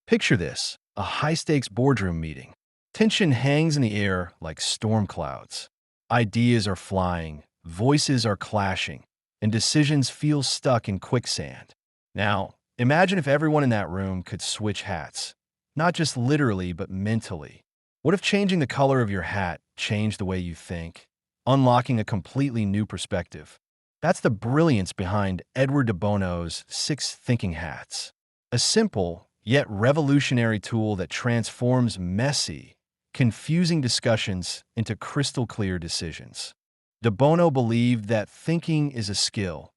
Picture this, a high-stakes boardroom meeting. Tension hangs in the air like storm clouds. Ideas are flying, voices are clashing, and decisions feel stuck in quicksand. Now, imagine if everyone in that room could switch hats. Not just literally, but mentally. What if changing the color of your hat changed the way you think, unlocking a completely new perspective? That's the brilliance behind Edward de Bono's Six Thinking Hats. A simple, yet revolutionary tool that transforms messy, confusing discussions into crystal clear decisions. De Bono believed that thinking is a skill,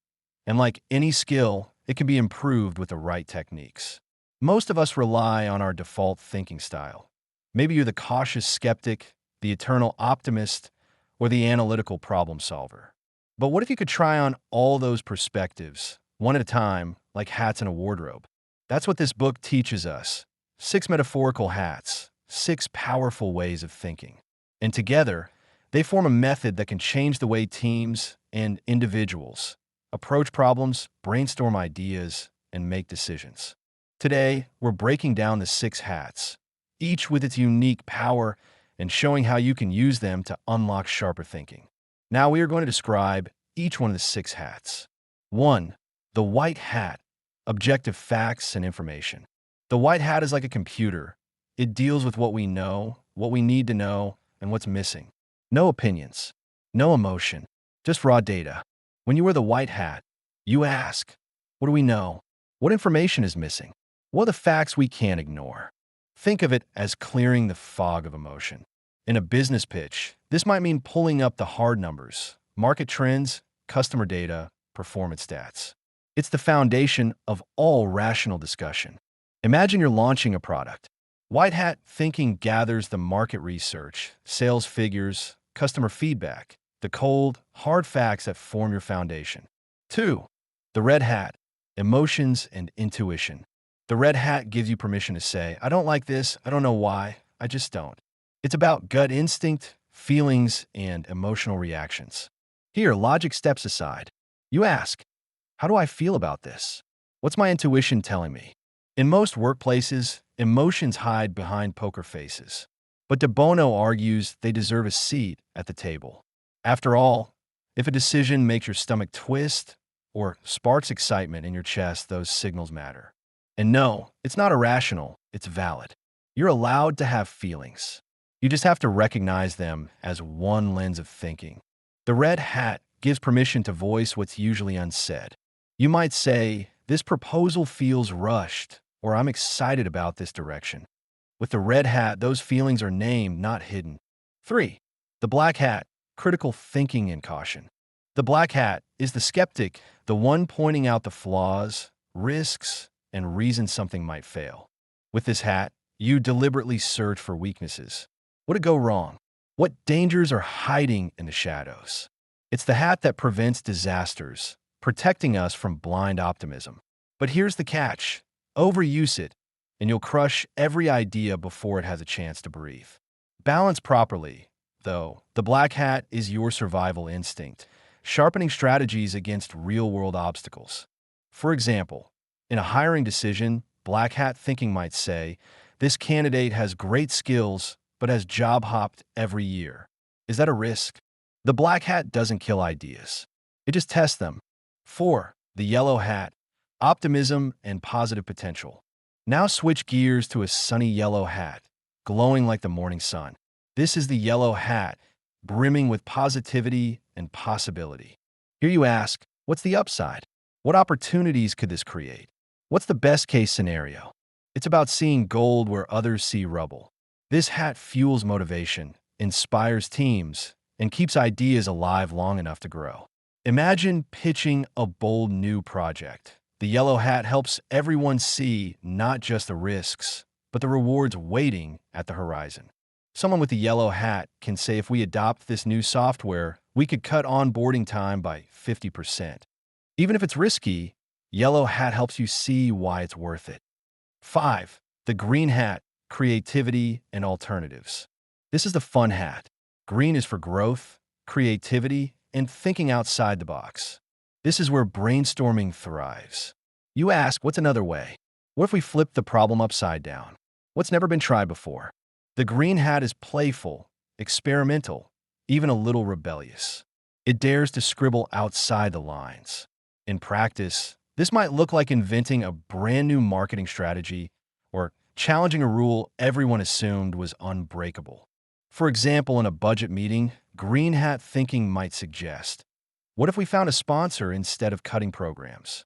and like any skill, it can be improved with the right techniques. Most of us rely on our default thinking style. Maybe you're the cautious skeptic, the eternal optimist, or the analytical problem solver. But what if you could try on all those perspectives, one at a time, like hats in a wardrobe? That's what this book teaches us. 6 metaphorical hats, 6 powerful ways of thinking. And together, they form a method that can change the way teams and individuals approach problems, brainstorm ideas, and make decisions. Today, we're breaking down the 6 hats, each with its unique power and showing how you can use them to unlock sharper thinking. Now we are going to describe each one of the 6 hats. 1. The white hat. Objective facts and information. The white hat is like a computer. It deals with what we know, what we need to know, and what's missing. No opinions, no emotion, just raw data. When you wear the white hat, you ask, what do we know? What information is missing? What are the facts we can't ignore? Think of it as clearing the fog of emotion. In a business pitch, this might mean pulling up the hard numbers, market trends, customer data, performance stats. It's the foundation of all rational discussion. Imagine you're launching a product. White hat thinking gathers the market research, sales figures, customer feedback, the cold, hard facts that form your foundation. 2. The red hat, emotions and intuition. The red hat gives you permission to say, I don't like this, I don't know why, I just don't. It's about gut instinct, feelings, and emotional reactions. Here, logic steps aside. You ask, how do I feel about this? What's my intuition telling me? In most workplaces, emotions hide behind poker faces. But De Bono argues they deserve a seat at the table. After all, if a decision makes your stomach twist or sparks excitement in your chest, those signals matter. And no, it's not irrational, it's valid. You're allowed to have feelings. You just have to recognize them as one lens of thinking. The red hat gives permission to voice what's usually unsaid. You might say, this proposal feels rushed, or I'm excited about this direction. With the red hat, those feelings are named, not hidden. 3. The black hat, critical thinking and caution. The black hat is the skeptic, the one pointing out the flaws, risks, and reasons something might fail. With this hat, you deliberately search for weaknesses. What could go wrong? What dangers are hiding in the shadows? It's the hat that prevents disasters, protecting us from blind optimism. But here's the catch. Overuse it, and you'll crush every idea before it has a chance to breathe. Balance properly, though. The black hat is your survival instinct, sharpening strategies against real-world obstacles. For example, in a hiring decision, black hat thinking might say, this candidate has great skills, but has job hopped every year. Is that a risk? The black hat doesn't kill ideas. It just tests them. 4. The yellow hat, optimism and positive potential. Now switch gears to a sunny yellow hat, glowing like the morning sun. This is the yellow hat, brimming with positivity and possibility. Here you ask, what's the upside? What opportunities could this create? What's the best case scenario? It's about seeing gold where others see rubble. This hat fuels motivation, inspires teams, and keeps ideas alive long enough to grow. Imagine pitching a bold new project. The yellow hat helps everyone see not just the risks, but the rewards waiting at the horizon. Someone with a yellow hat can say if we adopt this new software, we could cut onboarding time by 50%. Even if it's risky, yellow hat helps you see why it's worth it. 5. The green hat, creativity and alternatives. This is the fun hat. Green is for growth, creativity, and thinking outside the box. This is where brainstorming thrives. You ask, what's another way? What if we flip the problem upside down? What's never been tried before? The green hat is playful, experimental, even a little rebellious. It dares to scribble outside the lines. In practice, this might look like inventing a brand new marketing strategy or challenging a rule everyone assumed was unbreakable. For example, in a budget meeting, green hat thinking might suggest, what if we found a sponsor instead of cutting programs?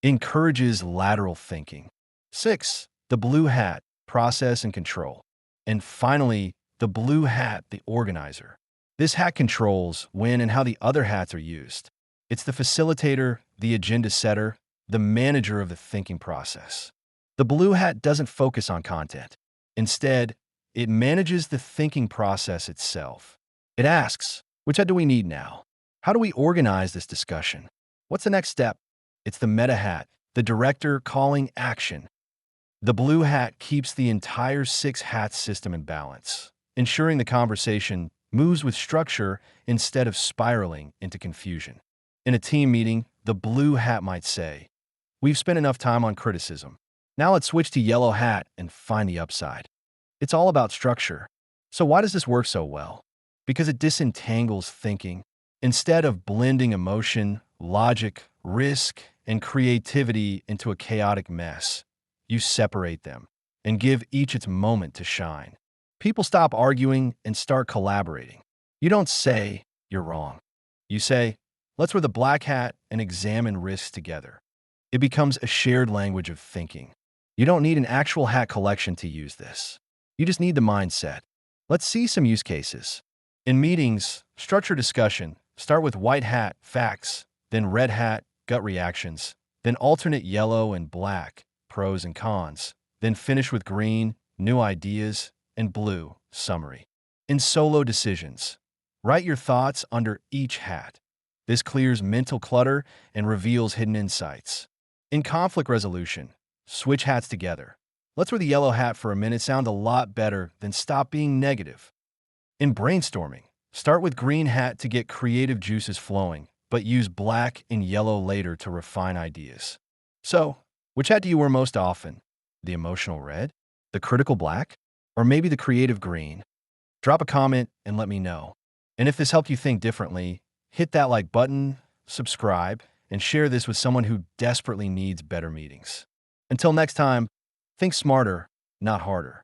Encourages lateral thinking. 6. The blue hat, process and control. And finally, the blue hat, the organizer. This hat controls when and how the other hats are used. It's the facilitator, the agenda setter, the manager of the thinking process. The blue hat doesn't focus on content. Instead, it manages the thinking process itself. It asks, which hat do we need now? How do we organize this discussion? What's the next step? It's the meta hat, the director calling action. The blue hat keeps the entire 6 hat system in balance, ensuring the conversation moves with structure instead of spiraling into confusion. In a team meeting, the blue hat might say, "We've spent enough time on criticism. Now let's switch to yellow hat and find the upside." It's all about structure. So why does this work so well? Because it disentangles thinking. Instead of blending emotion, logic, risk, and creativity into a chaotic mess, you separate them and give each its moment to shine. People stop arguing and start collaborating. You don't say, "You're wrong." You say, "Let's wear the black hat and examine risks together." It becomes a shared language of thinking. You don't need an actual hat collection to use this. You just need the mindset. Let's see some use cases. In meetings, structure discussion. Start with white hat, facts, then red hat, gut reactions, then alternate yellow and black, pros and cons, then finish with green, new ideas, and blue, summary. In solo decisions, write your thoughts under each hat. This clears mental clutter and reveals hidden insights. In conflict resolution, switch hats together. Let's wear the yellow hat for a minute sound a lot better than stop being negative. In brainstorming, start with green hat to get creative juices flowing, but use black and yellow later to refine ideas. So, which hat do you wear most often? The emotional red? The critical black? Or maybe the creative green? Drop a comment and let me know. And if this helped you think differently, hit that like button, subscribe, and share this with someone who desperately needs better meetings. Until next time, think smarter, not harder.